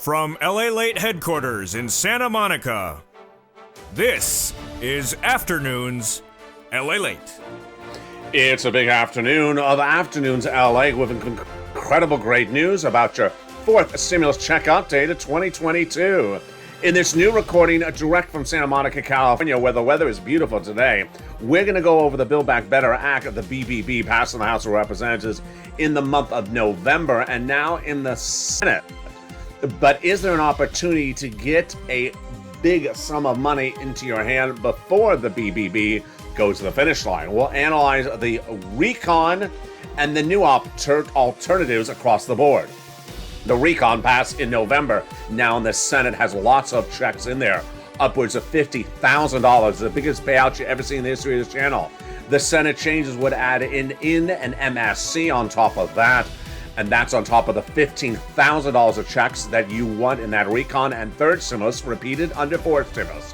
From LALATE headquarters in Santa Monica, this is Afternoons LALATE. It's a big afternoon of Afternoons LA with incredible great news about your fourth stimulus check update of 2022. In this new recording, direct from Santa Monica, California, where the weather is beautiful today, we're going to go over the Build Back Better Act of the BBB passed in the House of Representatives in the month of November and now in the Senate. But is there an opportunity to get a big sum of money into your hand before the BBB goes to the finish line? We'll analyze the recon and the new alternatives across the board. The recon passed in November. Now in the Senate has lots of checks in there, upwards of $50,000, the biggest payout you ever seen in the history of this channel. The Senate changes would add in an MSC on top of that, and that's on top of the $15,000 of checks that you want in that recon and third stimulus repeated under fourth stimulus.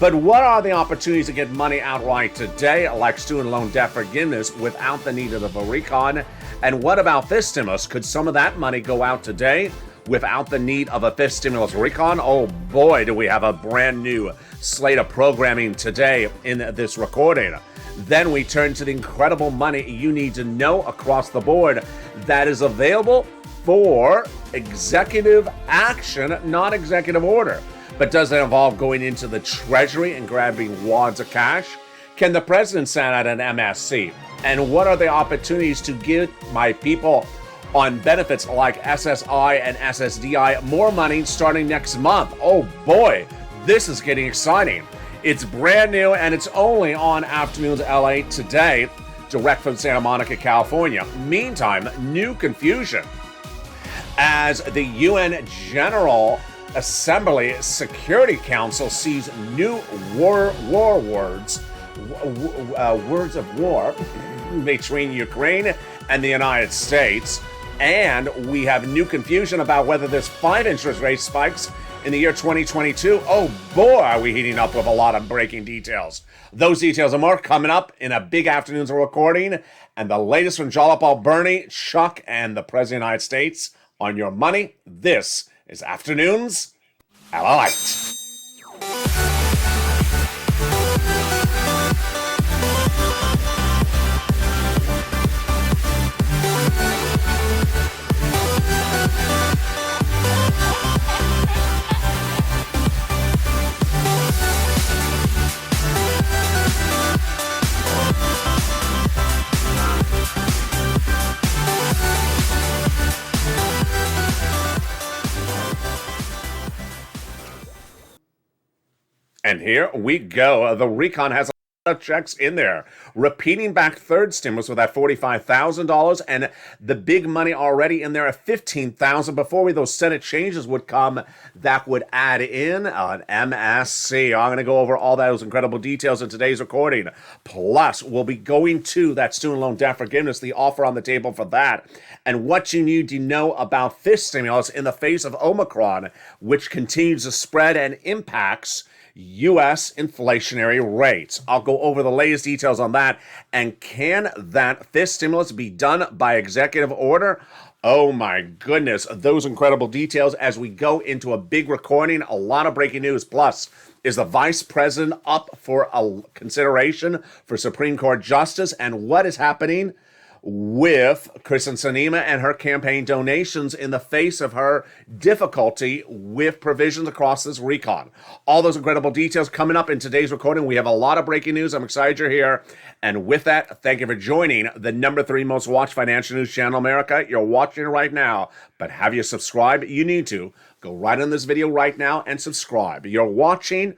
But what are the opportunities to get money outright today, like student loan debt forgiveness, without the need of a recon? And what about fifth stimulus? Could some of that money go out today without the need of a fifth stimulus recon? Oh boy, do we have a brand new slate of programming today in this recording. Then we turn to the incredible money you need to know across the board that is available for executive action, not executive order. But does it involve going into the Treasury and grabbing wads of cash? Can the president send out an MSC? And what are the opportunities to give my people on benefits like SSI and SSDI more money starting next month? Oh boy, this is getting exciting. It's brand new and it's only on Afternoons LA today, direct from Santa Monica, California. Meantime, new confusion as the UN General Assembly Security Council sees new words of war between Ukraine and the United States. And we have new confusion about whether there's 5 interest rate spikes in the year 2022. Oh boy, are we heating up with a lot of breaking details. Those details and more coming up in a big Afternoons recording. And the latest from Jalopal Bernie, Chuck, and the President of the United States on your money. This is Afternoons LALATE. And here we go. The recon has a lot of checks in there. Repeating back third stimulus with that $45,000 and the big money already in there at $15,000 before those Senate changes would come that would add in an MSC. I'm going to go over all those incredible details in today's recording. Plus, we'll be going to that student loan debt forgiveness, the offer on the table for that, and what you need to know about fifth stimulus in the face of Omicron, which continues to spread and impacts U.S. inflationary rates. I'll go over the latest details on that. And can that fifth stimulus be done by executive order? Oh my goodness, those incredible details as we go into a big recording, a lot of breaking news. Plus, is the vice president up for a consideration for Supreme Court justice? And what is happening with Kristen Sinema and her campaign donations in the face of her difficulty with provisions across this recon? All those incredible details coming up in today's recording. We have a lot of breaking news. I'm excited you're here. And with that, thank you for joining the number 3 most watched financial news channel in America. You're watching it right now, but have you subscribed? You need to. Go right on this video right now and subscribe. You're watching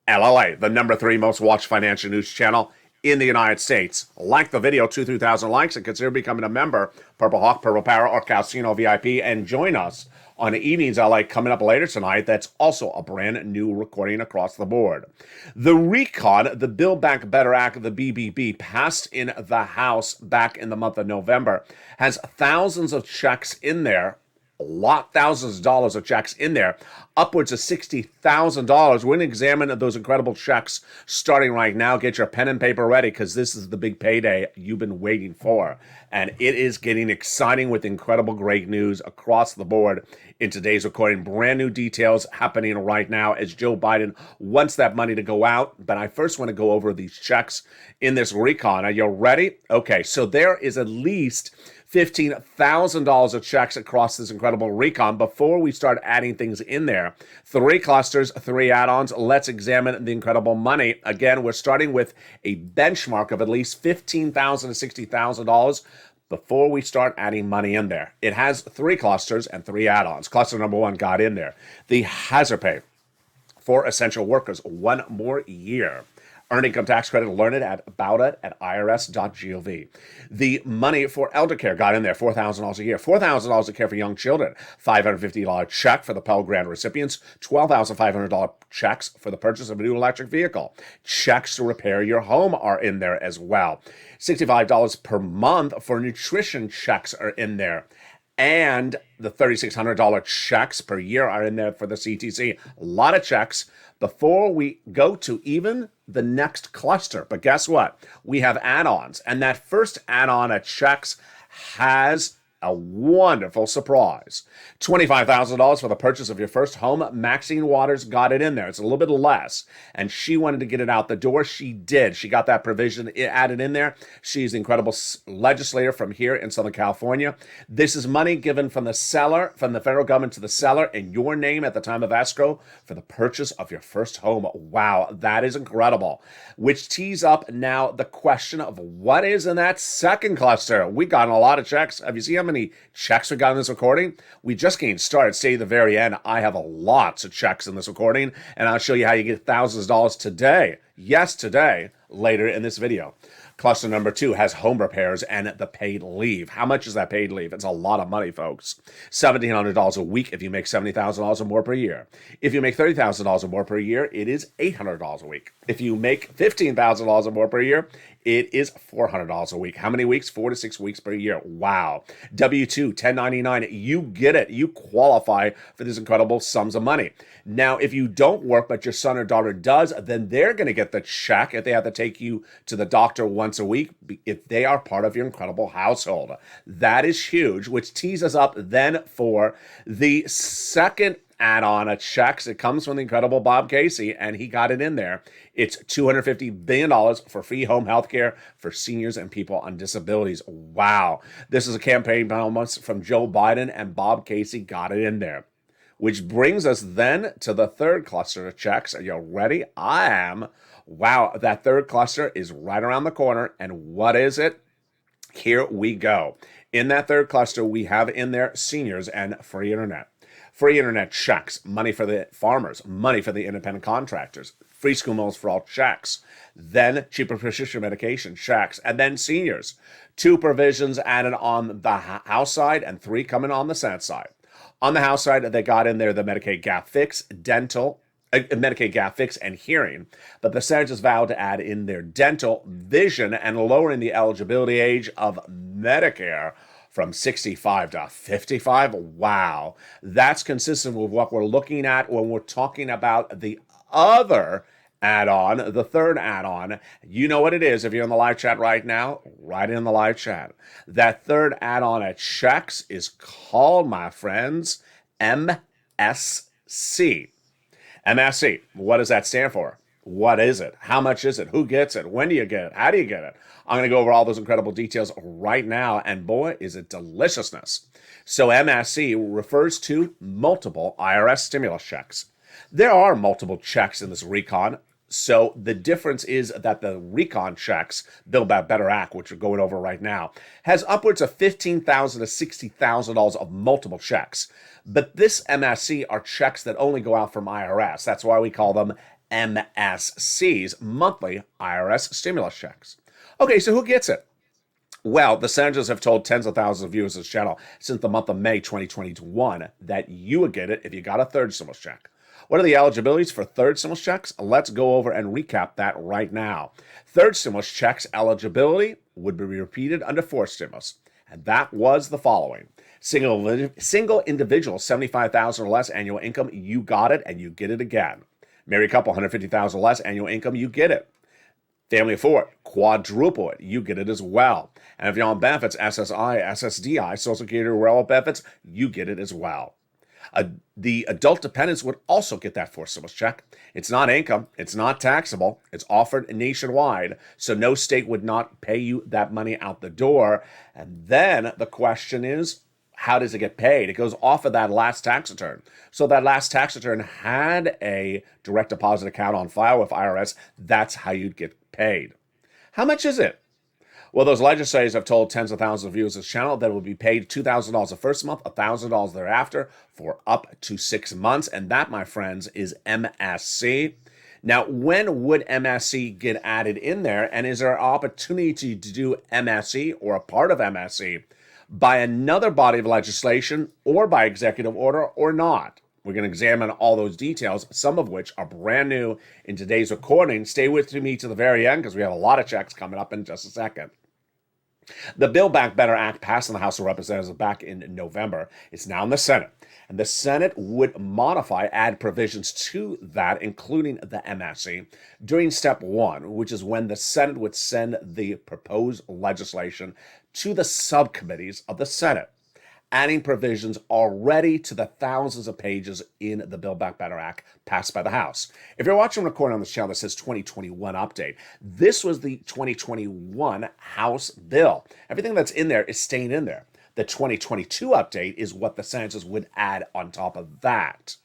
LALATE, the number 3 most watched financial news channel in the United States. Like the video, 2,000-3,000 likes, and consider becoming a member, Purple Hawk, Purple Power, or Casino VIP, and join us on Evenings LA coming up later tonight. That's also a brand new recording across the board. The recon, the Build Back Better Act of the BBB, passed in the House back in the month of November, has thousands of checks in there thousands of dollars of checks in there, upwards of $60,000. We're going to examine those incredible checks starting right now. Get your pen and paper ready because this is the big payday you've been waiting for. And it is getting exciting with incredible great news across the board in today's recording. Brand new details happening right now as Joe Biden wants that money to go out. But I first want to go over these checks in this recon. Are you ready? Okay, so there is at least $15,000 of checks across this incredible recon. Before we start adding things in there, 3 clusters, 3 add-ons. Let's examine the incredible money. Again, we're starting with a benchmark of at least $15,000 to $60,000 before we start adding money in there. It has 3 clusters and 3 add-ons. Cluster number 1 got in there. The hazard pay for essential workers, 1 more year. Earned income tax credit, learn it at irs.gov. The money for elder care got in there, $4,000 a year. $4,000 a care for young children. $550 check for the Pell Grant recipients. $12,500 checks for the purchase of a new electric vehicle. Checks to repair your home are in there as well. $65 per month for nutrition checks are in there. And the $3,600 checks per year are in there for the CTC. A lot of checks before we go to even the next cluster. But guess what? We have add-ons. And that first add-on of checks has a wonderful surprise. $25,000 for the purchase of your first home. Maxine Waters got it in there. It's a little bit less. And she wanted to get it out the door. She did. She got that provision added in there. She's an incredible legislator from here in Southern California. This is money given from the seller, from the federal government to the seller in your name at the time of escrow for the purchase of your first home. Wow, that is incredible. Which tees up now the question of what is in that second cluster. We got a lot of checks. Have you seen how many checks we got in this recording? We just getting started. Stay to the very end. I have lots of checks in this recording, and I'll show you how you get thousands of dollars today. Yes, today, later in this video. Cluster number 2 has home repairs and the paid leave. How much is that paid leave? It's a lot of money, folks. $1,700 a week if you make $70,000 or more per year. If you make $30,000 or more per year, it is $800 a week. If you make $15,000 or more per year, it is $400 a week. How many weeks? 4 to 6 weeks per year. Wow. W-2, 1099, you get it. You qualify for these incredible sums of money. Now, if you don't work, but your son or daughter does, then they're going to get the check if they have to take you to the doctor once a week, if they are part of your incredible household. That is huge, which tees us up then for the second add-on of checks. It comes from the incredible Bob Casey, and he got it in there. It's $250 billion for free home health care for seniors and people on disabilities. Wow. This is a campaign promise from Joe Biden, and Bob Casey got it in there. Which brings us then to the third cluster of checks. Are you ready? I am. Wow, that third cluster is right around the corner. And what is it? Here we go. In that third cluster, we have in there seniors and free internet. Free internet checks, money for the farmers, money for the independent contractors, free school meals for all checks, then cheaper prescription medication checks, and then seniors. 2 provisions added on the House side and 3 coming on the Senate side. On the House side, they got in there the Medicaid gap fix, Medicaid gap fix and hearing, but the Senators vowed to add in their dental, vision, and lowering the eligibility age of Medicare from 65 to 55. Wow. That's consistent with what we're looking at when we're talking about the other add-on, the third add-on. You know what it is. If you're in the live chat right now, write in the live chat. That third add-on at checks is called, my friends, MSC. MSC. What does that stand for? What is it? How much is it? Who gets it? When do you get it? How do you get it? I'm going to go over all those incredible details right now, and boy, is it deliciousness. So MSC refers to multiple IRS stimulus checks. There are multiple checks in this recon. So the difference is that the recon checks, Build Back Better Act, which we're going over right now, has upwards of $15,000 to $60,000 of multiple checks. But this MSC are checks that only go out from IRS. That's why we call them MSCs, monthly IRS stimulus checks. Okay, so who gets it? Well, the senators have told tens of thousands of viewers of this channel since the month of May 2021 that you would get it if you got a third stimulus check. What are the eligibilities for third stimulus checks? Let's go over and recap that right now. Third stimulus checks eligibility would be repeated under fourth stimulus, and that was the following. Single individual, 75,000 or less annual income, you got it, and you get it again. Married couple, 150,000 or less annual income, you get it. Family of four, quadruple it, you get it as well. And if you're on benefits, SSI, SSDI, Social Security, relevant benefits, you get it as well. The adult dependents would also get that fourth stimulus check. It's not income, it's not taxable, it's offered nationwide, so no state would not pay you that money out the door. And then the question is, how does it get paid? It goes off of that last tax return. So that last tax return had a direct deposit account on file with IRS. That's how you'd get paid. How much is it? Well, those legislators have told tens of thousands of viewers of this channel that it will be paid $2,000 the first month, $1,000 thereafter for up to 6 months. And that, my friends, is MSC. Now, when would MSC get added in there? And is there an opportunity to do MSC or a part of MSC by another body of legislation or by executive order or not? We're going to examine all those details, some of which are brand new in today's recording. Stay with me to the very end because we have a lot of checks coming up in just a second. The Build Back Better Act passed in the House of Representatives back in November. It's now in the Senate. And the Senate would add provisions to that, including the MSC, during step one, which is when the Senate would send the proposed legislation to the subcommittees of the Senate, adding provisions already to the thousands of pages in the Build Back Better Act passed by the House. If you're watching a recording on this channel that says 2021 update, this was the 2021 House bill. Everything that's in there is staying in there. The 2022 update is what the senators would add on top of that.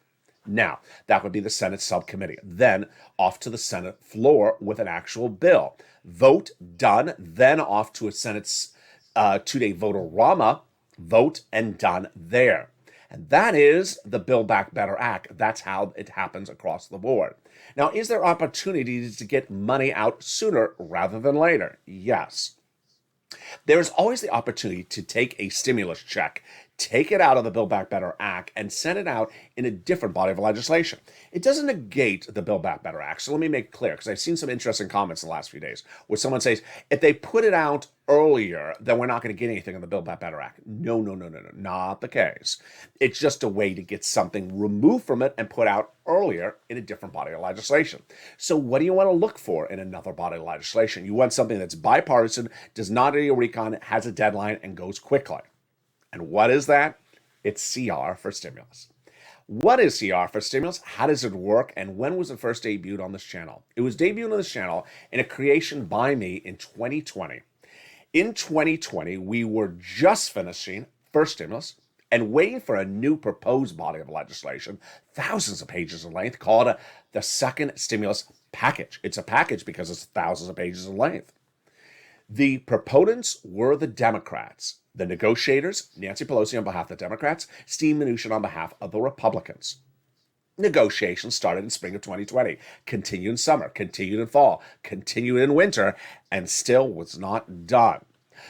Now, that would be the Senate subcommittee. Then off to the Senate floor with an actual bill. Vote, done. Then off to a Senate's two-day vote-a-rama. Vote and done there. And that is the Build Back Better Act. That's how it happens across the board. Now, is there opportunities to get money out sooner rather than later? Yes. There is always the opportunity to take a stimulus check, take it out of the Build Back Better Act, and send it out in a different body of legislation. It doesn't negate the Build Back Better Act. So let me make it clear, because I've seen some interesting comments in the last few days where someone says, if they put it out earlier, then we're not going to get anything in the Build Back Better Act. No, not the case. It's just a way to get something removed from it and put out earlier in a different body of legislation. So what do you want to look for in another body of legislation? You want something that's bipartisan, does not need a recon, has a deadline, and goes quickly. And what is that? It's CR for stimulus. What is CR for stimulus? How does it work? And when was it first debuted on this channel? It was debuted on this channel in a creation by me in 2020. In 2020, we were just finishing first stimulus and waiting for a new proposed body of legislation, thousands of pages in length, called the second stimulus package. It's a package because it's thousands of pages in length. The proponents were the Democrats. The negotiators, Nancy Pelosi on behalf of the Democrats, Steve Mnuchin on behalf of the Republicans. Negotiations started in spring of 2020, continued in summer, continued in fall, continued in winter, and still was not done.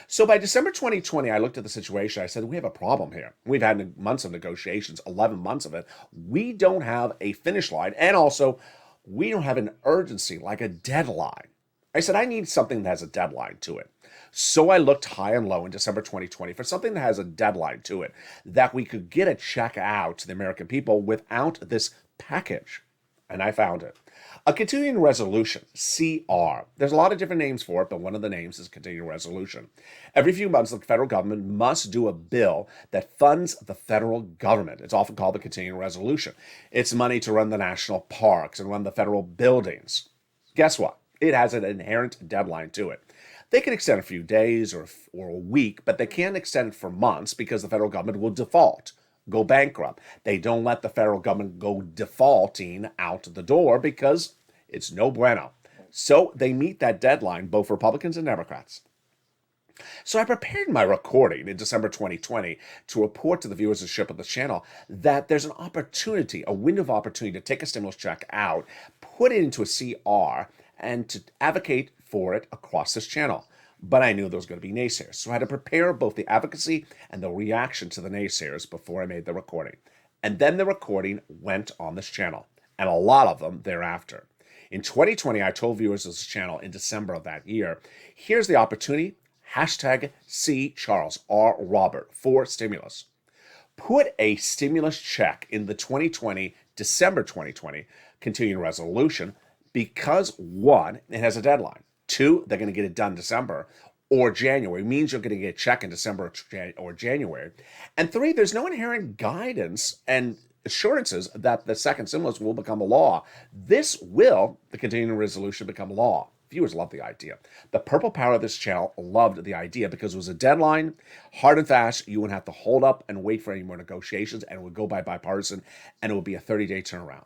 So by December 2020, I looked at the situation. I said, we have a problem here. We've had months of negotiations, 11 months of it. We don't have a finish line, and also we don't have an urgency, like a deadline. I said, I need something that has a deadline to it. So I looked high and low in December 2020 for something that has a deadline to it, that we could get a check out to the American people without this package. And I found it. A continuing resolution, CR. There's a lot of different names for it, but one of the names is continuing resolution. Every few months, the federal government must do a bill that funds the federal government. It's often called the continuing resolution. It's money to run the national parks and run the federal buildings. Guess what? It has an inherent deadline to it. They can extend a few days or a week, but they can't extend it for months because the federal government will default, go bankrupt. They don't let the federal government go defaulting out the door because it's no bueno. So they meet that deadline, both Republicans and Democrats. So I prepared my recording in December 2020 to report to the viewership of the channel that there's an opportunity, a window of opportunity to take a stimulus check out, put it into a CR, and to advocate for it across this channel. But I knew there was going to be naysayers, so I had to prepare both the advocacy and the reaction to the naysayers before I made the recording. And then the recording went on this channel, and a lot of them thereafter. In 2020, I told viewers of this channel in December of that year, here's the opportunity, hashtag C Charles R. Robert for stimulus. put a stimulus check in the December 2020 continuing resolution because, one, it has a deadline. Two, they're going to get it done December or January. It means you're going to get a check in December or January. And three, there's no inherent guidance and assurances that the second stimulus will become a law. The continuing resolution, become law. Viewers love the idea. The purple power of this channel loved the idea because it was a deadline, hard and fast. You wouldn't have to hold up and wait for any more negotiations, and it would go by bipartisan, and it would be a 30-day turnaround.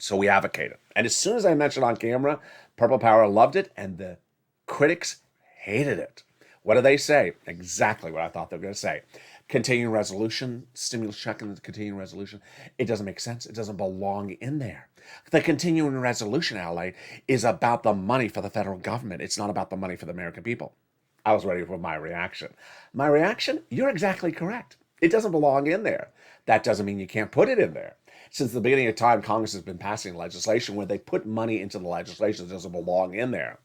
So we advocated. And as soon as I mentioned on camera, Purple Power loved it, and the critics hated it. What do they say? Exactly what I thought they were going to say. Continuing resolution, stimulus check in the continuing resolution. It doesn't make sense. It doesn't belong in there. The continuing resolution, LA, is about the money for the federal government. It's not about the money for the American people. I was ready for my reaction. My reaction? You're exactly correct. It doesn't belong in there. That doesn't mean you can't put it in there. Since the beginning of time, Congress has been passing legislation where they put money into the legislation that doesn't belong in there.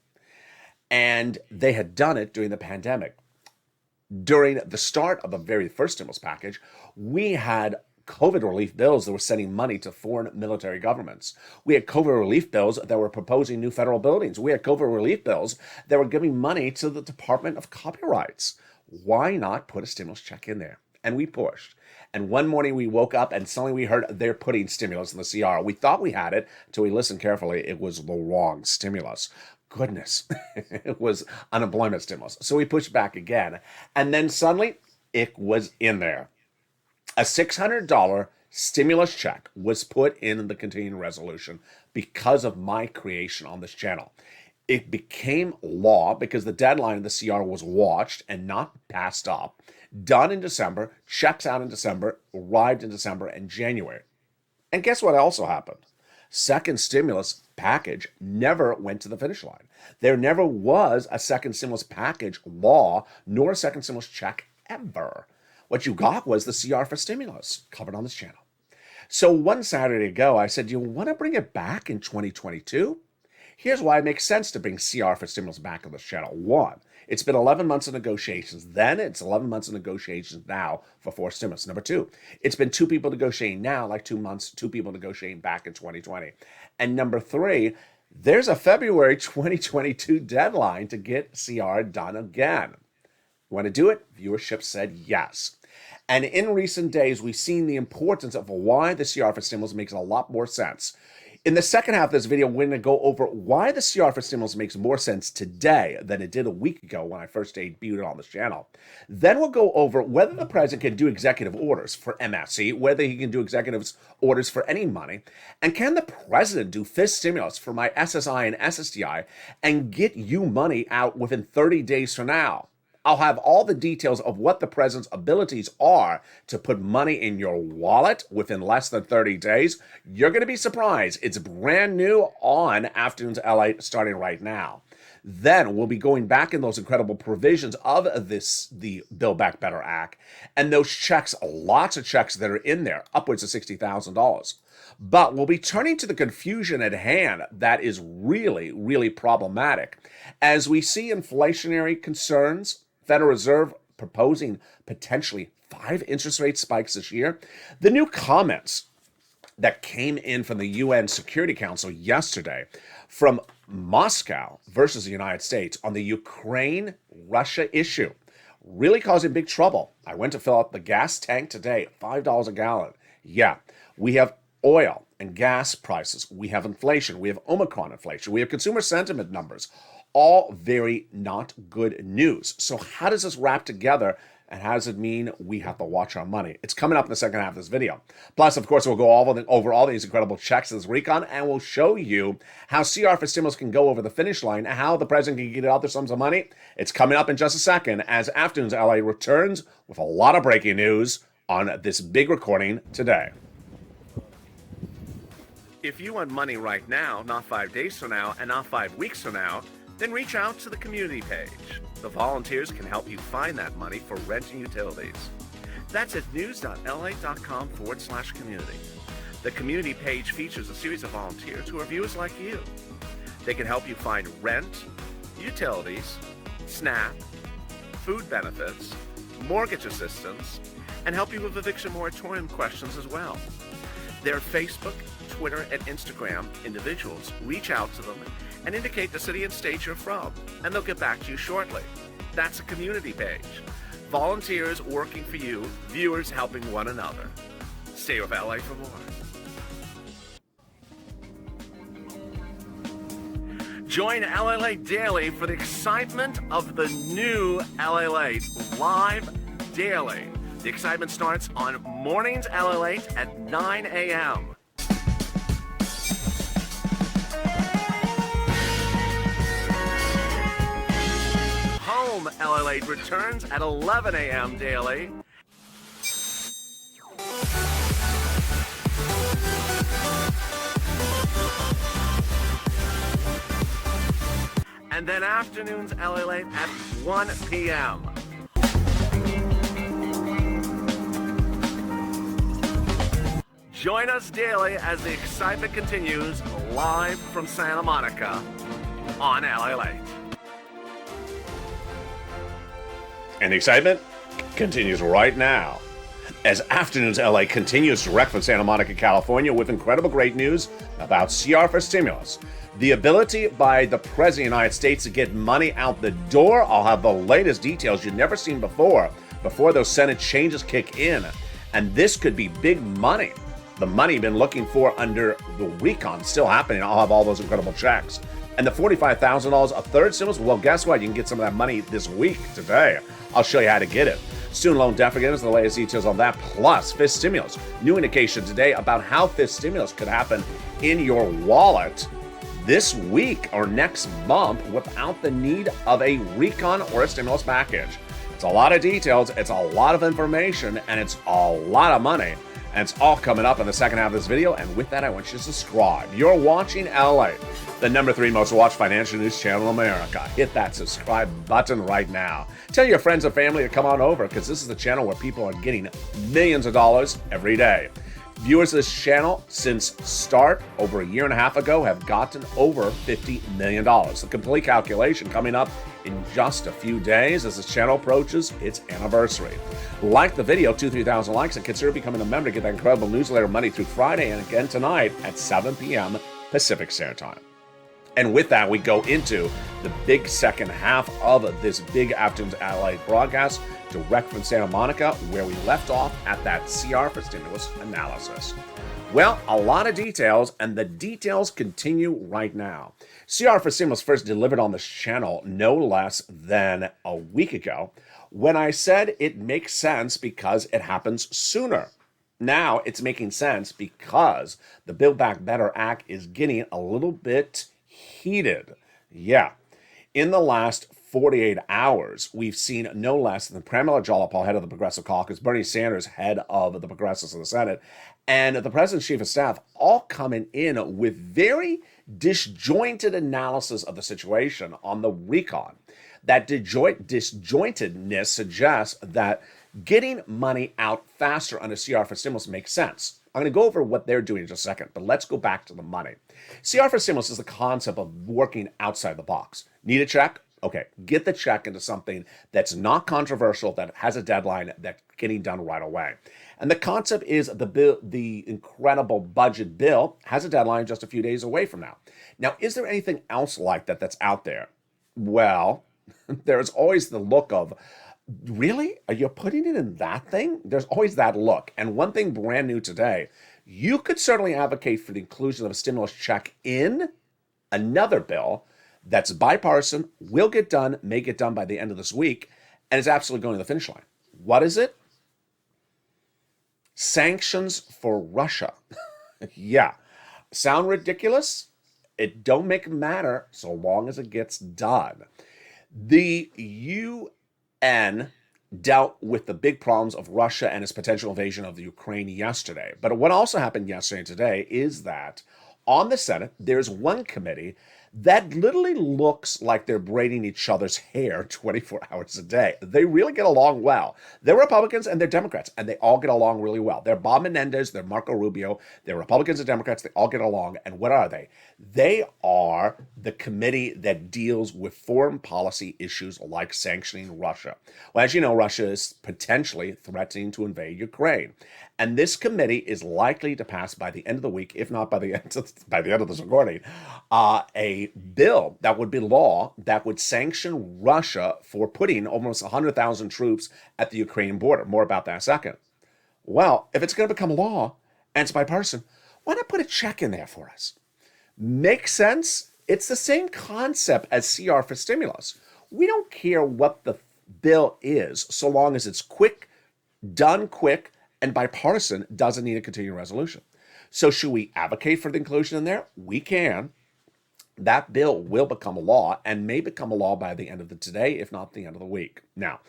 And they had done it during the pandemic. During the start of the very first stimulus package, we had COVID relief bills that were sending money to foreign military governments. We had COVID relief bills that were proposing new federal buildings. We had COVID relief bills that were giving money to the Department of Copyrights. Why not put a stimulus check in there? And we pushed. And one morning we woke up and suddenly we heard they're putting stimulus in the CR. We thought we had it until we listened carefully. It was the wrong stimulus. Goodness, it was unemployment stimulus. So we pushed back again. And then suddenly it was in there. A $600 stimulus check was put in the continuing resolution because of my creation on this channel. It became law because the deadline of the CR was watched and not passed up. Done in December, checks out in December, arrived in December and January. And guess what also happened? Second stimulus package never went to the finish line. There never was a second stimulus package law, nor a second stimulus check ever. What you got was the CR for stimulus, covered on this channel. So one Saturday ago, I said, do you want to bring it back in 2022? Here's why it makes sense to bring CR for stimulus back on this channel. One, it's been 11 months of negotiations. Then it's 11 months of negotiations now for four stimulus. Number two, it's been two people negotiating now, like 2 months, two people negotiating back in 2020. And number three, there's a February 2022 deadline to get CR done again. You want to do it? Viewership said yes. And in recent days, we've seen the importance of why the CR for stimulus makes a lot more sense. In the second half of this video, we're going to go over why the CR for stimulus makes more sense today than it did a week ago when I first debuted it on this channel. Then we'll go over whether the president can do executive orders for MFC, whether he can do executive orders for any money, and can the president do fifth stimulus for my SSI and SSDI and get you money out within 30 days from now. I'll have all the details of what the president's abilities are to put money in your wallet within less than 30 days. You're going to be surprised. It's brand new on Afternoons LA starting right now. Then we'll be going back in those incredible provisions of the Build Back Better Act and those checks, lots of checks that are in there, upwards of $60,000. But we'll be turning to the confusion at hand that is really, really problematic. As we see inflationary concerns, Federal Reserve proposing potentially 5 interest rate spikes this year. The new comments that came in from the UN Security Council yesterday from Moscow versus the United States on the Ukraine-Russia issue really causing big trouble. I went to fill up the gas tank today, $5 a gallon. Yeah, we have oil and gas prices. We have inflation. We have Omicron inflation. We have consumer sentiment numbers. All very not good news. So how does this wrap together, and how does it mean we have to watch our money? It's coming up in the second half of this video. Plus, of course, we'll go over all these incredible checks this recon, and we'll show you how CR for stimulus can go over the finish line, and how the president can get other sums of money. It's coming up in just a second as Afternoons LA returns with a lot of breaking news on this big recording today. If you want money right now, not 5 days from now, and not 5 weeks from now, then reach out to the community page. The volunteers can help you find that money for rent and utilities. That's at news.la.com/community. The community page features a series of volunteers who are viewers like you. They can help you find rent, utilities, SNAP, food benefits, mortgage assistance, and help you with eviction moratorium questions as well. Their Facebook, Twitter, and Instagram individuals reach out to them and indicate the city and state you're from, and they'll get back to you shortly. That's a community page. Volunteers working for you, viewers helping one another. Stay with LA for more. Join LALATE daily for the excitement of the new LALATE live daily. The excitement starts on mornings LALATE at 9 a.m. Home LALATE returns at 11 a.m. daily. And then afternoons LALATE at 1 p.m. Join us daily as the excitement continues live from Santa Monica on LALATE. And the excitement continues right now as Afternoons LA continues direct from Santa Monica, California, with incredible great news about CR for stimulus. The ability by the President of the United States to get money out the door. I'll have the latest details you've never seen before those Senate changes kick in. And this could be big money. The money you've been looking for under the recon still happening. I'll have all those incredible checks. And the $45,000, a third stimulus, well, guess what? You can get some of that money this week, today. I'll show you how to get it. Student loan debt forgiveness, the latest details on that, plus fifth stimulus. New indication today about how fifth stimulus could happen in your wallet this week or next month without the need of a recon or a stimulus package. It's a lot of details, it's a lot of information, and it's a lot of money. And it's all coming up in the second half of this video. And with that, I want you to subscribe. You're watching LA, the #3 most watched financial news channel in America. Hit that subscribe button right now. Tell your friends and family to come on over, because this is the channel where people are getting millions of dollars every day. Viewers of this channel since start over a year and a half ago have gotten over $50 million. The complete calculation coming up in just a few days as this channel approaches its anniversary. Like the video, 2,000-3,000 likes, and consider becoming a member to get that incredible newsletter Monday through Friday, and again tonight at 7 p.m. Pacific Standard Time. And with that, we go into the big second half of this big Afternoons LA broadcast, direct from Santa Monica, where we left off at that CR for stimulus analysis. Well, a lot of details, and the details continue right now. CR for stimulus first delivered on this channel no less than a week ago, when I said it makes sense because it happens sooner. Now it's making sense because the Build Back Better Act is getting a little bit heated. Yeah. In the last 48 hours, we've seen no less than Pramila Jayapal, head of the Progressive Caucus, Bernie Sanders, head of the Progressives in the Senate, and the President's Chief of Staff all coming in with very disjointed analysis of the situation on the recon. That disjointedness suggests that getting money out faster under CR for stimulus makes sense. I'm going to go over what they're doing in just a second, but let's go back to the money. CR for stimulus is the concept of working outside the box. Need a check? Okay, get the check into something that's not controversial, that has a deadline, that's getting done right away. And the concept is the incredible budget bill has a deadline just a few days away from now. Now, is there anything else like that that's out there? Well, there's always the look of, really? Are you putting it in that thing? There's always that look. And one thing brand new today, you could certainly advocate for the inclusion of a stimulus check in another bill that's bipartisan, will get done, may get done by the end of this week, and is absolutely going to the finish line. What is it? Sanctions for Russia. Yeah. Sound ridiculous? It don't make it matter so long as it gets done. The UN dealt with the big problems of Russia and its potential invasion of the Ukraine yesterday. But what also happened yesterday and today is that on the Senate, there's one committee that literally looks like they're braiding each other's hair 24 hours a day. They really get along well. They're Republicans and they're Democrats, and they all get along really well. They're Bob Menendez, they're Marco Rubio, they're Republicans and Democrats, they all get along. And what are they? They are the committee that deals with foreign policy issues like sanctioning Russia. Well, as you know, Russia is potentially threatening to invade Ukraine. And this committee is likely to pass by the end of the week, if not by the end of this recording, a bill that would be law that would sanction Russia for putting almost 100,000 troops at the Ukrainian border. More about that in a second. Well, if it's going to become law and it's bipartisan, why not put a check in there for us? Makes sense? It's the same concept as CR for stimulus. We don't care what the bill is, so long as it's quick, done quick, and bipartisan, doesn't need a continuing resolution. So should we advocate for the inclusion in there? We can. That bill will become a law and may become a law by the end of the today, if not the end of the week. Now,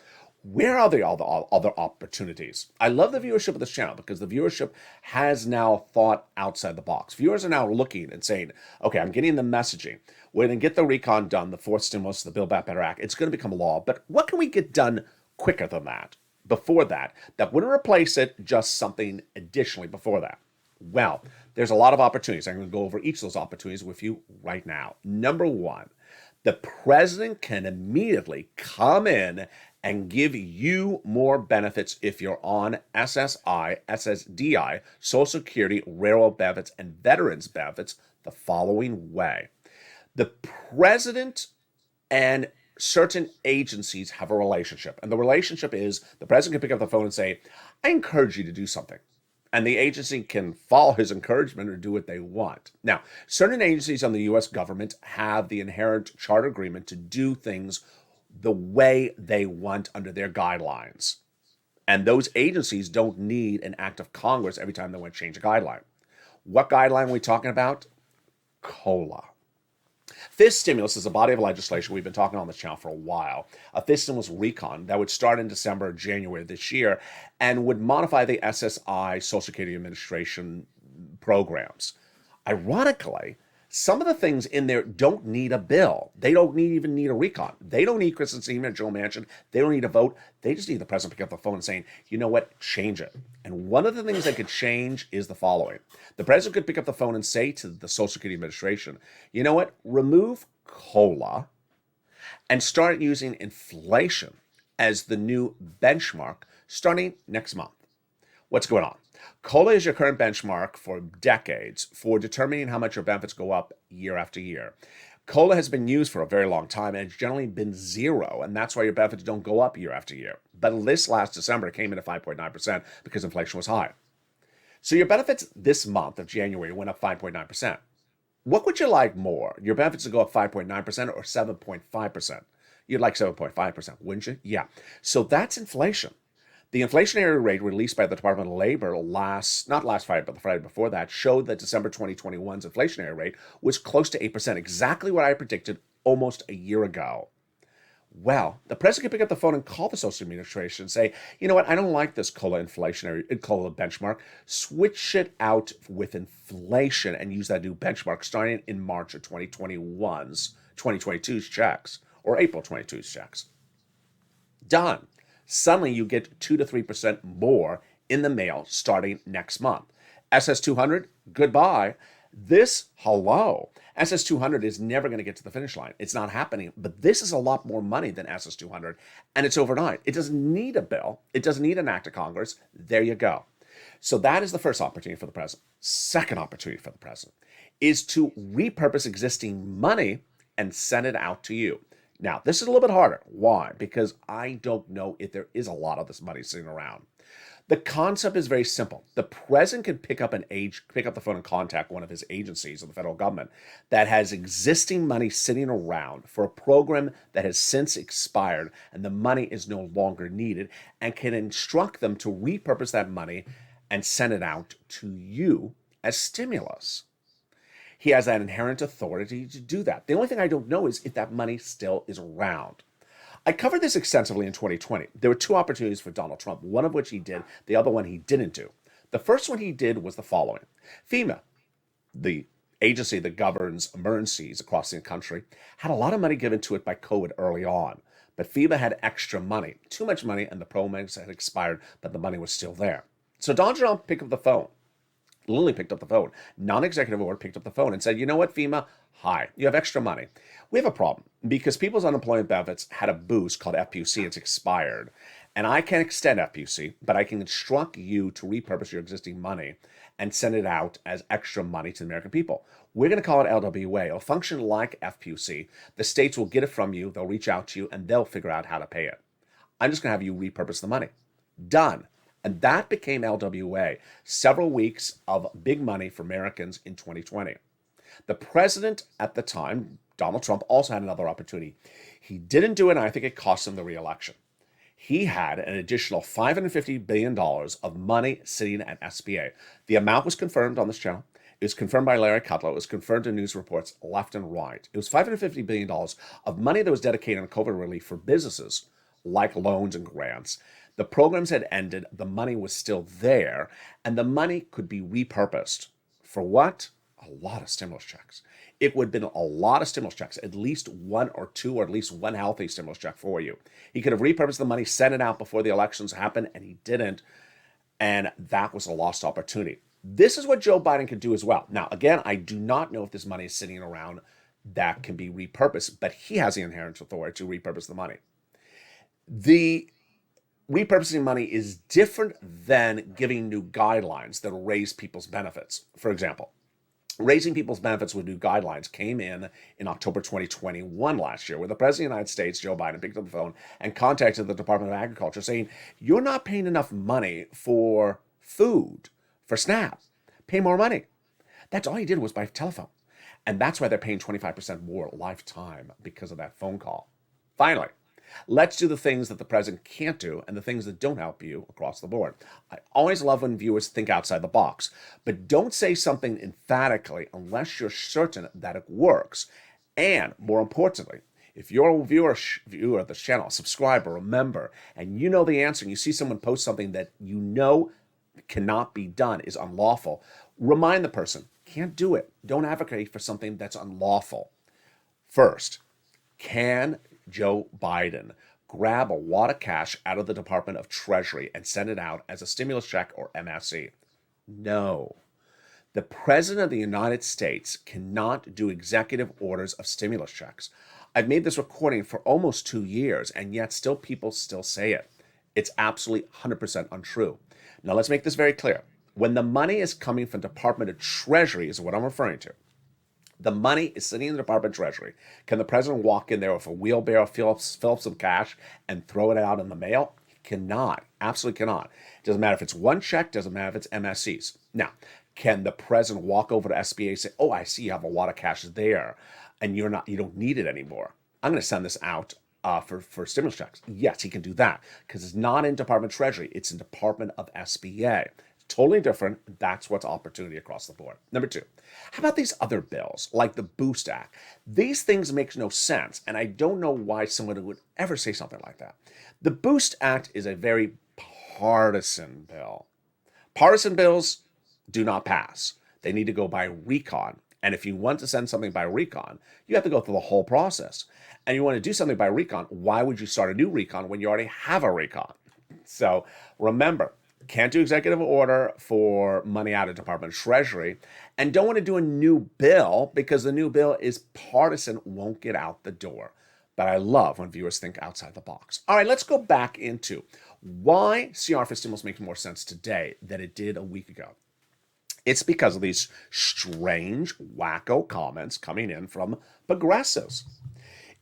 where are the other opportunities? I love the viewership of this channel because the viewership has now thought outside the box. Viewers are now looking and saying, okay, I'm getting the messaging. We're going to get the recon done, the fourth stimulus, the Build Back Better Act. It's going to become a law. But what can we get done quicker than that? Before that wouldn't replace it, just something additionally before that. Well, there's a lot of opportunities. I'm going to go over each of those opportunities with you right now. Number one, the president can immediately come in and give you more benefits if you're on SSI, SSDI, Social Security, railroad benefits, and veterans benefits the following way. The president and certain agencies have a relationship. And the relationship is the president can pick up the phone and say, I encourage you to do something. And the agency can follow his encouragement or do what they want. Now, certain agencies on the U.S. government have the inherent charter agreement to do things the way they want under their guidelines. And those agencies don't need an act of Congress every time they want to change a guideline. What guideline are we talking about? COLA. Fifth stimulus is a body of legislation we've been talking on this channel for a while. A fifth stimulus recon that would start in December or January of this year and would modify the SSI Social Security Administration programs. Ironically, some of the things in there don't need a bill. They don't even need a recon. They don't need Kristen Sinema and Joe Manchin. They don't need a vote. They just need the president to pick up the phone and saying, you know what, change it. And one of the things they could change is the following. The president could pick up the phone and say to the Social Security Administration, you know what, remove COLA and start using inflation as the new benchmark starting next month. What's going on? COLA is your current benchmark for decades for determining how much your benefits go up year after year. COLA has been used for a very long time and it's generally been zero, and that's why your benefits don't go up year after year. But this last December it came in at 5.9% because inflation was high. So your benefits this month of January went up 5.9%. What would you like more? Your benefits to go up 5.9% or 7.5%? You'd like 7.5%, wouldn't you? Yeah. So that's inflation. The inflationary rate released by the Department of Labor not last Friday, but the Friday before that, showed that December 2021's inflationary rate was close to 8%, exactly what I predicted almost a year ago. Well, the president can pick up the phone and call the Social Administration and say, you know what, I don't like this COLA benchmark. Switch it out with inflation and use that new benchmark starting in March of 2022's checks, or April 22's checks. Done. Suddenly you get 2 to 3% more in the mail starting next month. SS200, goodbye. Hello. SS200 is never going to get to the finish line. It's not happening, but this is a lot more money than SS200, and it's overnight. It doesn't need a bill. It doesn't need an act of Congress. There you go. So that is the first opportunity for the president. Second opportunity for the president is to repurpose existing money and send it out to you. Now, this is a little bit harder. Why? Because I don't know if there is a lot of this money sitting around. The concept is very simple. The president can pick up the phone and contact one of his agencies of the federal government that has existing money sitting around for a program that has since expired and the money is no longer needed, and can instruct them to repurpose that money and send it out to you as stimulus. He has that inherent authority to do that. The only thing I don't know is if that money still is around. I covered this extensively in 2020. There were two opportunities for Donald Trump, one of which he did, the other one he didn't do. The first one he did was the following. FEMA, the agency that governs emergencies across the country, had a lot of money given to it by COVID early on. But FEMA had extra money, too much money, and the programs had expired, but the money was still there. So Donald Trump picked up the phone. Literally picked up the phone. Non-executive order picked up the phone and said, you know what, FEMA? Hi, you have extra money. We have a problem because people's unemployment benefits had a boost called FPUC. It's expired. And I can't extend FPUC, but I can instruct you to repurpose your existing money and send it out as extra money to the American people. We're going to call it LWA. It'll function like FPUC. The states will get it from you. They'll reach out to you and they'll figure out how to pay it. I'm just going to have you repurpose the money. Done. And that became LWA. Several weeks of big money for Americans in 2020. The president at the time, Donald Trump, also had another opportunity. He didn't do it, and I think it cost him the re-election. He had an additional $550 billion of money sitting at SBA. The amount was confirmed on this channel. It was confirmed by Larry Kudlow. It was confirmed in news reports left and right. It was $550 billion of money that was dedicated on COVID relief for businesses, like loans and grants. The programs had ended. The money was still there, and the money could be repurposed. For what? A lot of stimulus checks. It would have been a lot of stimulus checks, at least one or two, or at least one healthy stimulus check for you. He could have repurposed the money, sent it out before the elections happened, and he didn't. And that was a lost opportunity. This is what Joe Biden could do as well. Now, again, I do not know if this money is sitting around that can be repurposed, but he has the inherent authority to repurpose the money. The repurposing money is different than giving new guidelines that will raise people's benefits. For example, raising people's benefits with new guidelines came in October 2021 last year, where the President of the United States, Joe Biden, picked up the phone and contacted the Department of Agriculture saying, you're not paying enough money for food, for SNAP. Pay more money. That's all he did was by telephone. And that's why they're paying 25% more lifetime because of that phone call. Finally, let's do the things that the president can't do and the things that don't help you across the board. I always love when viewers think outside the box, but don't say something emphatically unless you're certain that it works. And more importantly, if you're a viewer of this channel, a subscriber, a member, and you know the answer and you see someone post something that you know cannot be done, is unlawful, remind the person, can't do it. Don't advocate for something that's unlawful. First, can Joe Biden grab a wad of cash out of the Department of Treasury and send it out as a stimulus check or MSE? No. The President of the United States cannot do executive orders of stimulus checks. I've made this recording for almost 2 years, and yet people still say it. It's absolutely 100% untrue. Now, let's make this very clear. When the money is coming from Department of Treasury is what I'm referring to. The money is sitting in the Department of Treasury. Can the president walk in there with a wheelbarrow, fill up some cash, and throw it out in the mail? He cannot. Absolutely cannot. It doesn't matter if it's one check. Doesn't matter if it's MSCs. Now, can the president walk over to SBA and say, "Oh, I see you have a lot of cash there, and you don't need it anymore. I'm going to send this out for stimulus checks"? Yes, he can do that because it's not in Department of Treasury. It's in Department of SBA. Totally different. That's what's opportunity across the board. Number two, how about these other bills like the Boost Act? These things make no sense, and I don't know why someone would ever say something like that. The Boost Act is a very partisan bill. Partisan bills do not pass. They need to go by recon. And if you want to send something by recon, you have to go through the whole process. And you want to do something by recon, why would you start a new recon when you already have a recon? So remember, can't do executive order for money out of Department of Treasury, and don't want to do a new bill because the new bill is partisan, won't get out the door. But I love when viewers think outside the box. All right, let's go back into why CR for stimulus makes more sense today than it did a week ago. It's because of these strange, wacko comments coming in from progressives.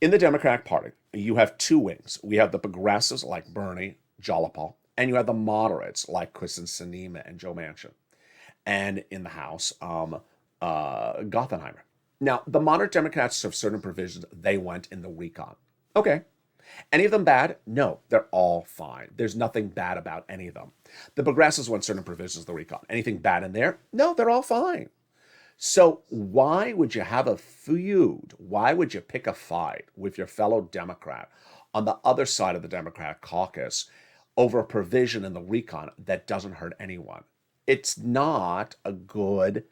In the Democratic Party, you have two wings. We have the progressives like Bernie, Jolopal, and you have the moderates like Kristen Sinema and Joe Manchin. And in the House, Gothenheimer. Now, the moderate Democrats have certain provisions. They went in the recon. Okay. Any of them bad? No, they're all fine. There's nothing bad about any of them. The progressives want certain provisions of the recon. Anything bad in there? No, they're all fine. So why would you have a feud? Why would you pick a fight with your fellow Democrat on the other side of the Democratic caucus over a provision in the recon that doesn't hurt anyone? It's not a good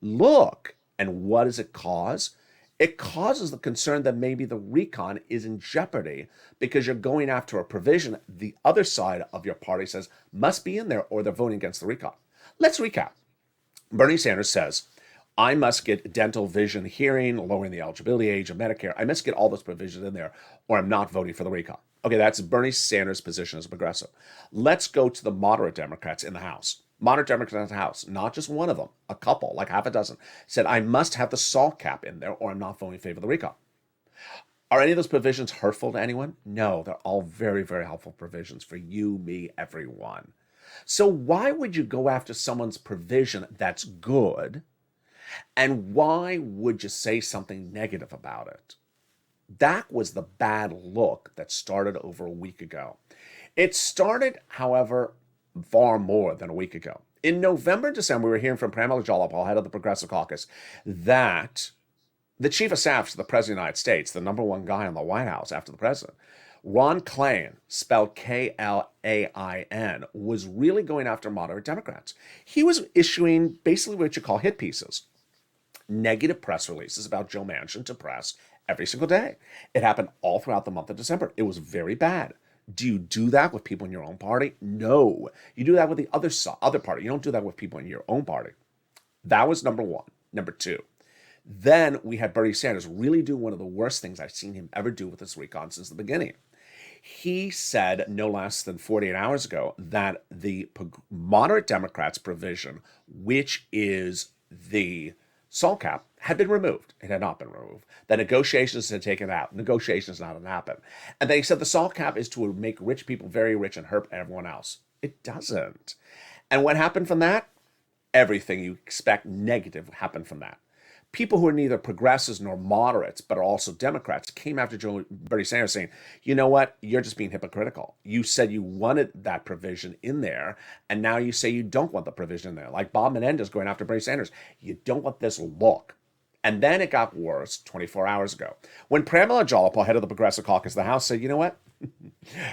look. And what does it cause? It causes the concern that maybe the recon is in jeopardy because you're going after a provision the other side of your party says must be in there or they're voting against the recon. Let's recap. Bernie Sanders says, I must get dental, vision, hearing, lowering the eligibility age of Medicare. I must get all those provisions in there or I'm not voting for the recon. Okay, that's Bernie Sanders' position as a progressive. Let's go to the moderate Democrats in the House. Moderate Democrats in the House, not just one of them, a couple, like half a dozen, said, I must have the SALT cap in there or I'm not voting in favor of the recon. Are any of those provisions hurtful to anyone? No, they're all very, very helpful provisions for you, me, everyone. So why would you go after someone's provision that's good? And why would you say something negative about it? That was the bad look that started over a week ago. It started, however, far more than a week ago. In November and December, we were hearing from Pramila Jayapal, head of the Progressive Caucus, that the chief of staff to the President of the United States, the number one guy in the White House after the president, Ron Klain, spelled K-L-A-I-N, was really going after moderate Democrats. He was issuing basically what you call hit pieces, negative press releases about Joe Manchin to press every single day. It happened all throughout the month of December. It was very bad. Do you do that with people in your own party? No. You do that with the other party. You don't do that with people in your own party. That was number one. Number two. Then we had Bernie Sanders really do one of the worst things I've seen him ever do with this recon since the beginning. He said no less than 48 hours ago that the moderate Democrats provision, which is the SALT cap, had been removed. It had not been removed. The negotiations had taken it out. Negotiations not happen. And they said the SALT cap is to make rich people very rich and hurt everyone else. It doesn't. And what happened from that? Everything you expect negative happened from that. People who are neither progressives nor moderates, but are also Democrats, came after Bernie Sanders saying, you know what, you're just being hypocritical. You said you wanted that provision in there, and now you say you don't want the provision in there. Like Bob Menendez going after Bernie Sanders. You don't want this look. And then it got worse 24 hours ago when Pramila Jayapal, head of the Progressive Caucus of the House, said, you know what?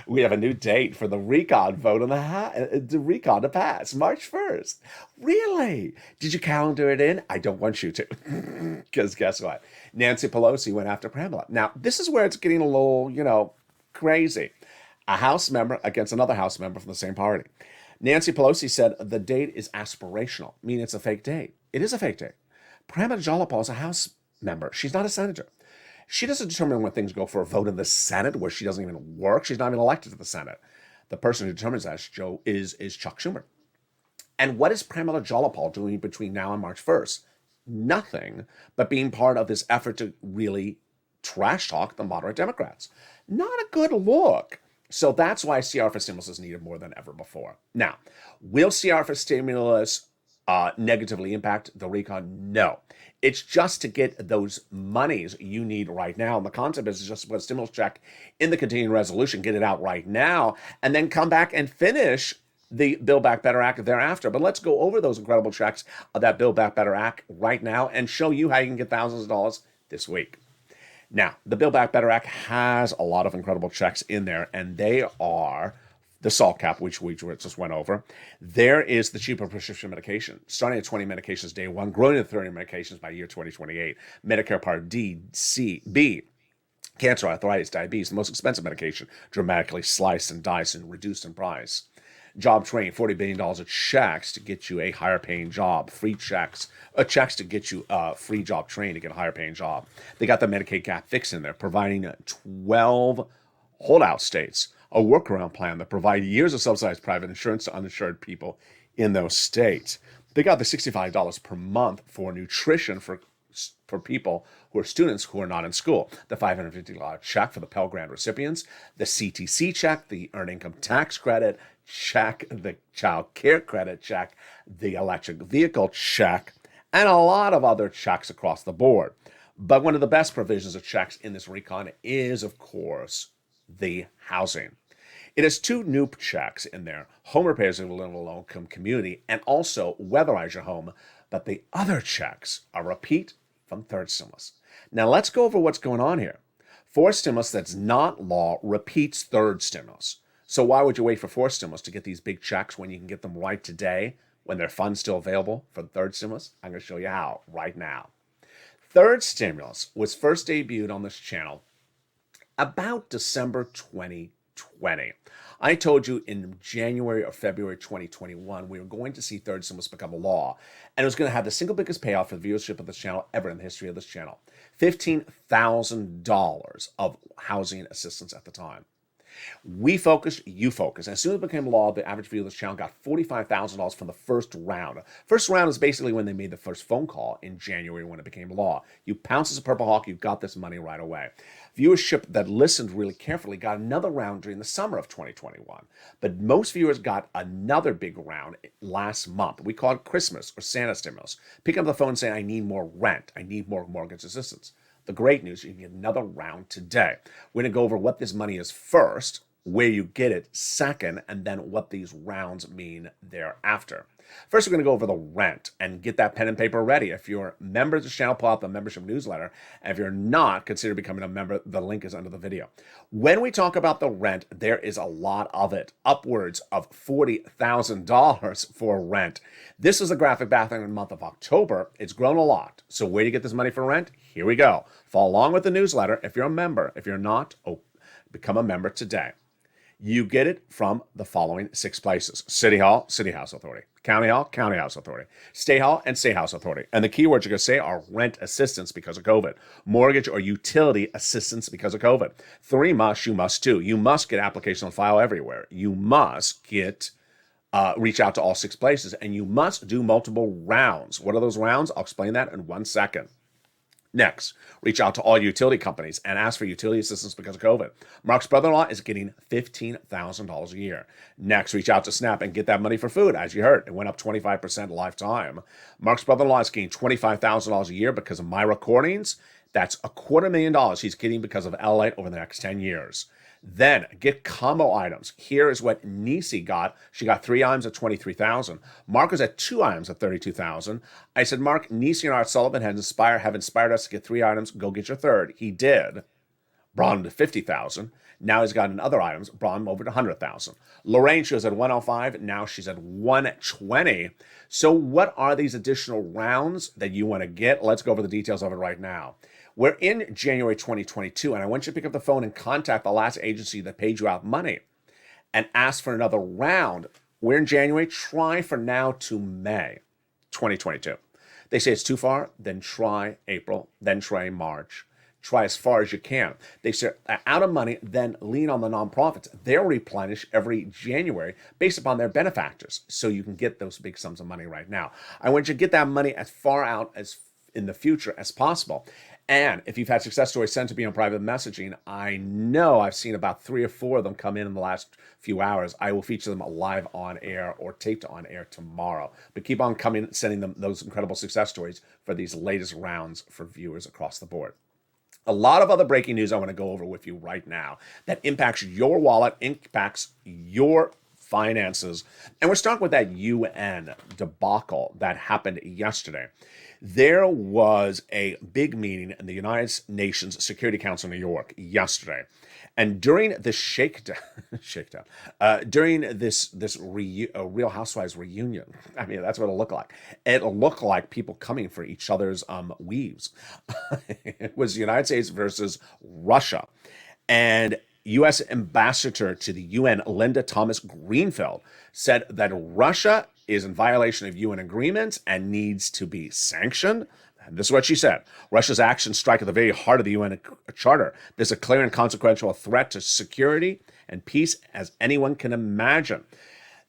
We have a new date for the recon vote on the recon to pass, March 1st. Really? Did you calendar it in? I don't want you to. Because guess what? Nancy Pelosi went after Pramila. Now, this is where it's getting a little, crazy. A House member against another House member from the same party. Nancy Pelosi said the date is aspirational, meaning it's a fake date. It is a fake date. Pramila Jayapal is a House member. She's not a senator. She doesn't determine when things go for a vote in the Senate, where she doesn't even work. She's not even elected to the Senate. The person who determines that is Chuck Schumer. And what is Pramila Jayapal doing between now and March 1st? Nothing but being part of this effort to really trash talk the moderate Democrats. Not a good look. So that's why CR for stimulus is needed more than ever before. Now, will CR for stimulus negatively impact the recon? No. It's just to get those monies you need right now. And the concept is just put a stimulus check in the continuing resolution, get it out right now, and then come back and finish the Build Back Better Act thereafter. But let's go over those incredible checks of that Build Back Better Act right now and show you how you can get thousands of dollars this week. Now, the Build Back Better Act has a lot of incredible checks in there, and they are the SALT cap, which we just went over. There is the cheaper prescription medication, starting at 20 medications day one, growing to 30 medications by year 2028. Medicare Part D, C, B, cancer, arthritis, diabetes, the most expensive medication, dramatically sliced and diced and reduced in price. Job training, $40 billion of checks to get you a higher paying job, free checks to get you free job training to get a higher paying job. They got the Medicaid gap fix in there, providing 12 holdout states a workaround plan that provides years of subsidized private insurance to uninsured people in those states. They got the $65 per month for nutrition for people who are students who are not in school, the $550 check for the Pell Grant recipients, the CTC check, the Earned Income Tax Credit check, the Child Care Credit check, the electric vehicle check, and a lot of other checks across the board. But one of the best provisions of checks in this recon is, of course, the housing. It has two new checks in there, home repairs in a low-income community, and also weatherize your home. But the other checks are repeat from third stimulus. Now let's go over what's going on here. Fourth stimulus that's not law repeats third stimulus. So why would you wait for fourth stimulus to get these big checks when you can get them right today, when there are funds still available for the third stimulus? I'm going to show you how right now. third stimulus was first debuted on this channel about December 2020. I told you in January or February 2021, we were going to see third stimulus become a law, and it was going to have the single biggest payout for the viewership of this channel ever in the history of this channel. $15,000 of housing assistance at the time. We focused, you focused. As soon as it became law, the average viewer of this channel got $45,000 from the first round. First round is basically when they made the first phone call in January when it became law. You pounce as a Purple Hawk, you got this money right away. Viewership that listened really carefully got another round during the summer of 2021. But most viewers got another big round last month. We call it Christmas or Santa stimulus. Pick up the phone and say, I need more rent. I need more mortgage assistance. The great news, you can get another round today. We're going to go over what this money is first, where you get it second, and then what these rounds mean thereafter. First, we're going to go over the rent and get that pen and paper ready. If you're a member of the channel, pull out the membership newsletter. And if you're not, consider becoming a member. The link is under the video. When we talk about the rent, there is a lot of it, upwards of $40,000 for rent. This is a graphic back in the month of October. It's grown a lot. So where do you get this money for rent? Here we go. Follow along with the newsletter if you're a member. If you're not, become a member today. You get it from the following 6 places: City Hall, City House Authority; County Hall, County House Authority; State Hall, and State House Authority. And the keywords you're going to say are rent assistance because of COVID, mortgage or utility assistance because of COVID. 3 must, you must do. You must get application on file everywhere. You must get reach out to all 6 places, and you must do multiple rounds. What are those rounds? I'll explain that in 1 second. Next, reach out to all utility companies and ask for utility assistance because of COVID. Mark's brother-in-law is getting $15,000 a year. Next, reach out to SNAP and get that money for food. As you heard, it went up 25% lifetime. Mark's brother-in-law is getting $25,000 a year because of my recordings. That's $250,000 he's getting because of LALATE over the next 10 years. Then get combo items. Here is what Nisi got. She got 3 items at $23,000. Mark was at 2 items at $32,000. I said, Mark, Nisi and Art Sullivan have inspired us to get 3 items. Go get your third. He did. Brought him to $50,000. Now he's got other items. Brought him over to $100,000. Lorraine, she was at $105. Now she's at $120. So what are these additional rounds that you want to get? Let's go over the details of it right now. We're in January 2022, and I want you to pick up the phone and contact the last agency that paid you out money and ask for another round. We're in January. Try for now to May 2022. They say it's too far, then try April, then try March. Try as far as you can. They say out of money, then lean on the nonprofits. They'll replenish every January based upon their benefactors, so you can get those big sums of money right now. I want you to get that money as far out as in the future as possible. And if you've had success stories sent to me on private messaging, I know I've seen about 3 or 4 of them come in the last few hours. I will feature them live on air or taped on air tomorrow. But keep on sending them those incredible success stories for these latest rounds for viewers across the board. A lot of other breaking news I want to go over with you right now that impacts your wallet, impacts your finances. And we're starting with that UN debacle that happened yesterday. There was a big meeting in the United Nations Security Council in New York yesterday. And during this during this Real Housewives reunion, I mean, that's what it looked like. It looked like people coming for each other's weaves. It was the United States versus Russia. And U.S. Ambassador to the UN, Linda Thomas Greenfield, said that Russia is in violation of UN agreements and needs to be sanctioned. And this is what she said. Russia's actions strike at the very heart of the UN Charter. There's a clear and consequential threat to security and peace as anyone can imagine.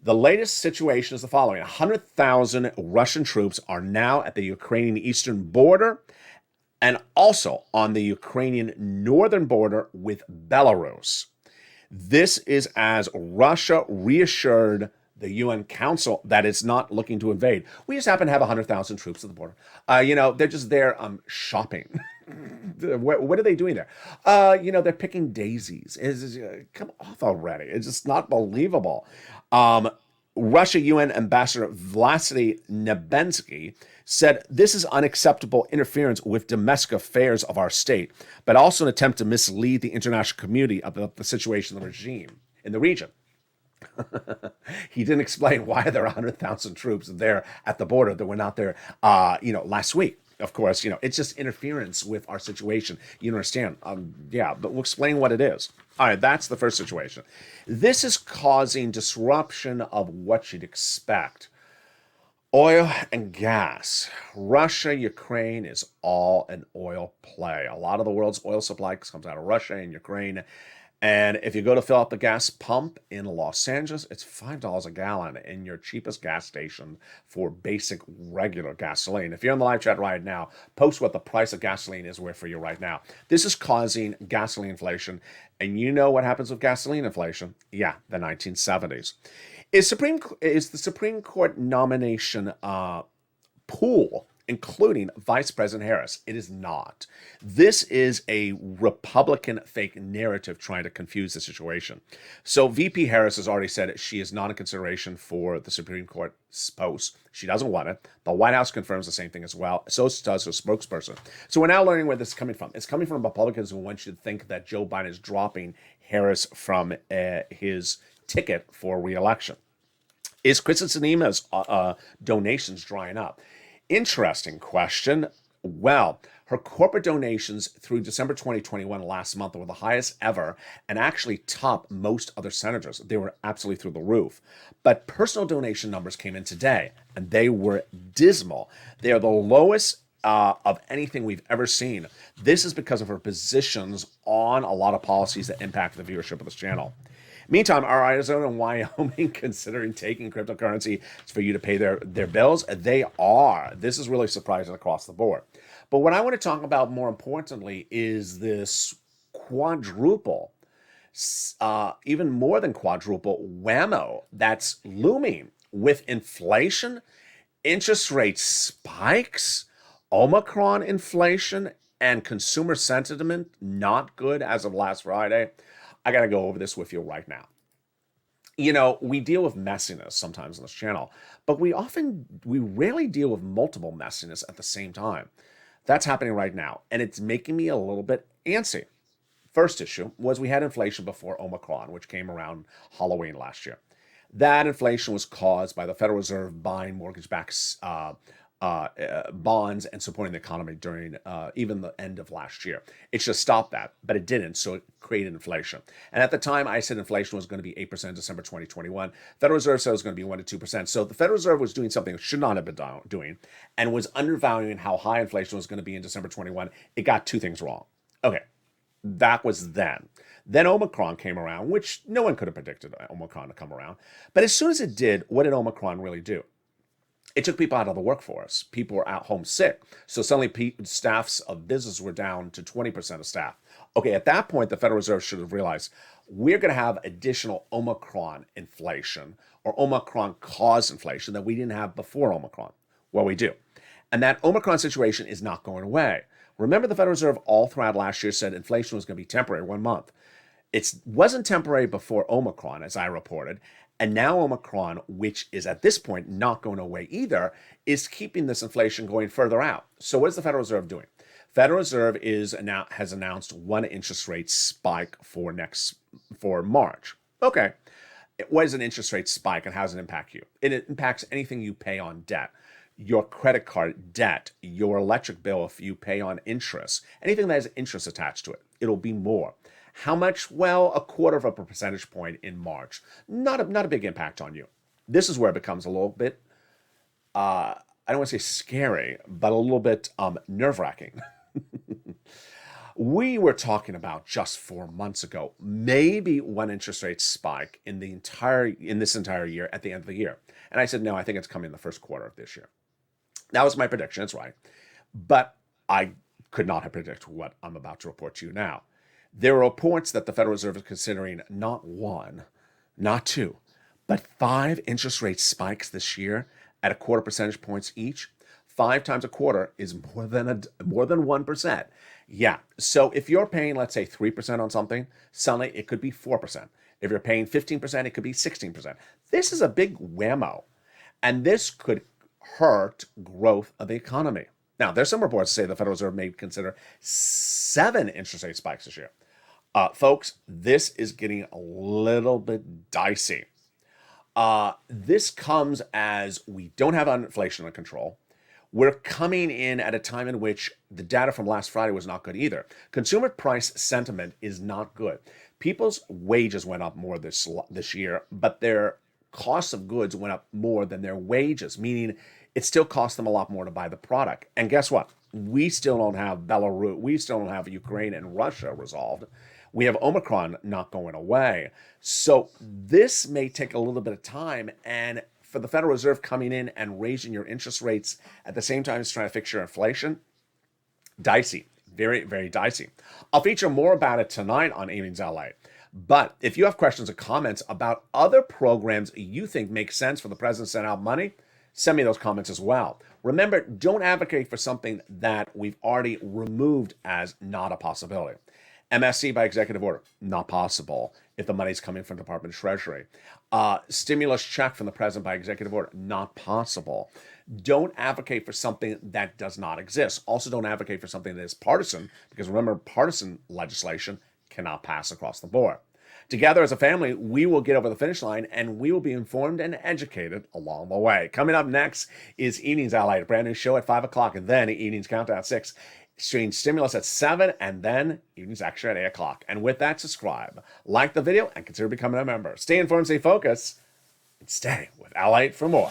The latest situation is the following. 100,000 Russian troops are now at the Ukrainian eastern border and also on the Ukrainian northern border with Belarus. This is as Russia reassured the UN Council that it's not looking to invade. We just happen to have 100,000 troops at the border. They're just there shopping. What are they doing there? They're picking daisies. Come off already. It's just not believable. Russia UN Ambassador Vasily Nebensky said this is unacceptable interference with domestic affairs of our state, but also an attempt to mislead the international community about the situation of the regime in the region. He didn't explain why there are 100,000 troops there at the border that were not there, last week. of course, it's just interference with our situation. You understand? Yeah, but we'll explain what it is. All right, that's the first situation. This is causing disruption of what you'd expect. Oil and gas. Russia, Ukraine is all an oil play. A lot of the world's oil supply comes out of Russia and Ukraine. And if you go to fill up the gas pump in Los Angeles, it's $5 a gallon in your cheapest gas station for basic regular gasoline. If you're in the live chat right now, post what the price of gasoline is worth for you right now. This is causing gasoline inflation. And you know what happens with gasoline inflation? Yeah, the 1970s. Is the Supreme Court nomination pool, including Vice President Harris? It is not. This is a Republican fake narrative trying to confuse the situation. So VP Harris has already said she is not in consideration for the Supreme Court post. She doesn't want it. The White House confirms the same thing as well. So does her spokesperson. So we're now learning where this is coming from. It's coming from Republicans who want you to think that Joe Biden is dropping Harris from his ticket for re-election. Is Kristen Sinema's donations drying up? Interesting question. Well, her corporate donations through December 2021 last month were the highest ever and actually topped most other senators. They were absolutely through the roof. But personal donation numbers came in today, and they were dismal. They are the lowest of anything we've ever seen. This is because of her positions on a lot of policies that impact the viewership of this channel. Meantime, are Arizona and Wyoming considering taking cryptocurrency for you to pay their bills? They are. This is really surprising across the board. But what I want to talk about more importantly is this quadruple, even more than quadruple whammo that's looming with inflation, interest rate spikes, Omicron inflation, and consumer sentiment not good as of last Friday. I got to go over this with you right now. We deal with messiness sometimes on this channel, but we rarely deal with multiple messiness at the same time. That's happening right now, and it's making me a little bit antsy. First issue was we had inflation before Omicron, which came around Halloween last year. That inflation was caused by the Federal Reserve buying mortgage-backed bonds and supporting the economy during even the end of last year. It should stop that, but it didn't, so it created inflation. And at the time, I said inflation was going to be 8% in December 2021. Federal Reserve said it was going to be 1% to 2%. So the Federal Reserve was doing something it should not have been doing and was undervaluing how high inflation was going to be in December 21. It got two things wrong. Okay, that was then. Then Omicron came around, which no one could have predicted Omicron to come around. But as soon as it did, what did Omicron really do? It took people out of the workforce. People were at home sick. So suddenly staffs of business were down to 20% of staff. Okay, at that point, the Federal Reserve should have realized we're going to have additional Omicron inflation or Omicron caused inflation that we didn't have before Omicron. Well, we do. And that Omicron situation is not going away. Remember, the Federal Reserve all throughout last year said inflation was going to be temporary 1 month. It wasn't temporary before Omicron, as I reported. And now Omicron, which is at this point not going away either, is keeping this inflation going further out. So what is the Federal Reserve doing? Federal Reserve has announced one interest rate spike for March. Okay. What is an interest rate spike and how does it impact you? It impacts anything you pay on debt. Your credit card debt, your electric bill if you pay on interest, anything that has interest attached to it, it'll be more. How much? Well, 1/4 of a percentage point in March. Not a big impact on you. This is where it becomes a little bit, I don't want to say scary, but a little bit nerve-wracking. We were talking about just 4 months ago, maybe one interest rate spike in this entire year at the end of the year. And I said, no, I think it's coming in the first quarter of this year. That was my prediction. It's right. But I could not have predicted what I'm about to report to you now. There are reports that the Federal Reserve is considering not one, not two, but 5 interest rate spikes this year at 1/4 percentage points each. 5 times 1/4 is more than 1%. Yeah. So if you're paying, let's say 3% on something, suddenly it could be 4%. If you're paying 15%, it could be 16%. This is a big whammo, and this could hurt growth of the economy. Now, there's some reports that say the Federal Reserve may consider 7 interest rate spikes this year. Folks, this is getting a little bit dicey. This comes as we don't have inflation under control. We're coming in at a time in which the data from last Friday was not good either. Consumer price sentiment is not good. People's wages went up more this year, but their cost of goods went up more than their wages, meaning it still costs them a lot more to buy the product. And guess what? We still don't have Belarus, we still don't have Ukraine and Russia resolved. We have Omicron not going away. So this may take a little bit of time, and for the Federal Reserve coming in and raising your interest rates at the same time as trying to fix your inflation, dicey, very, very dicey. I'll feature more about it tonight on Evenings LA. But if you have questions or comments about other programs you think make sense for the president to send out money, send me those comments as well. Remember, don't advocate for something that we've already removed as not a possibility. MSC by executive order, not possible if the money's coming from the Department of Treasury. Stimulus check from the president by executive order, not possible. Don't advocate for something that does not exist. Also, don't advocate for something that is partisan, because remember, partisan legislation cannot pass across the board. Together as a family, we will get over the finish line, and we will be informed and educated along the way. Coming up next is Evenings LA, a brand new show at 5 o'clock, and then Evenings Countdown at 6. Stream Stimulus at 7, and then Evenings Extra at 8 o'clock. And with that, subscribe, like the video, and consider becoming a member. Stay informed, stay focused, and stay with LALATE for more.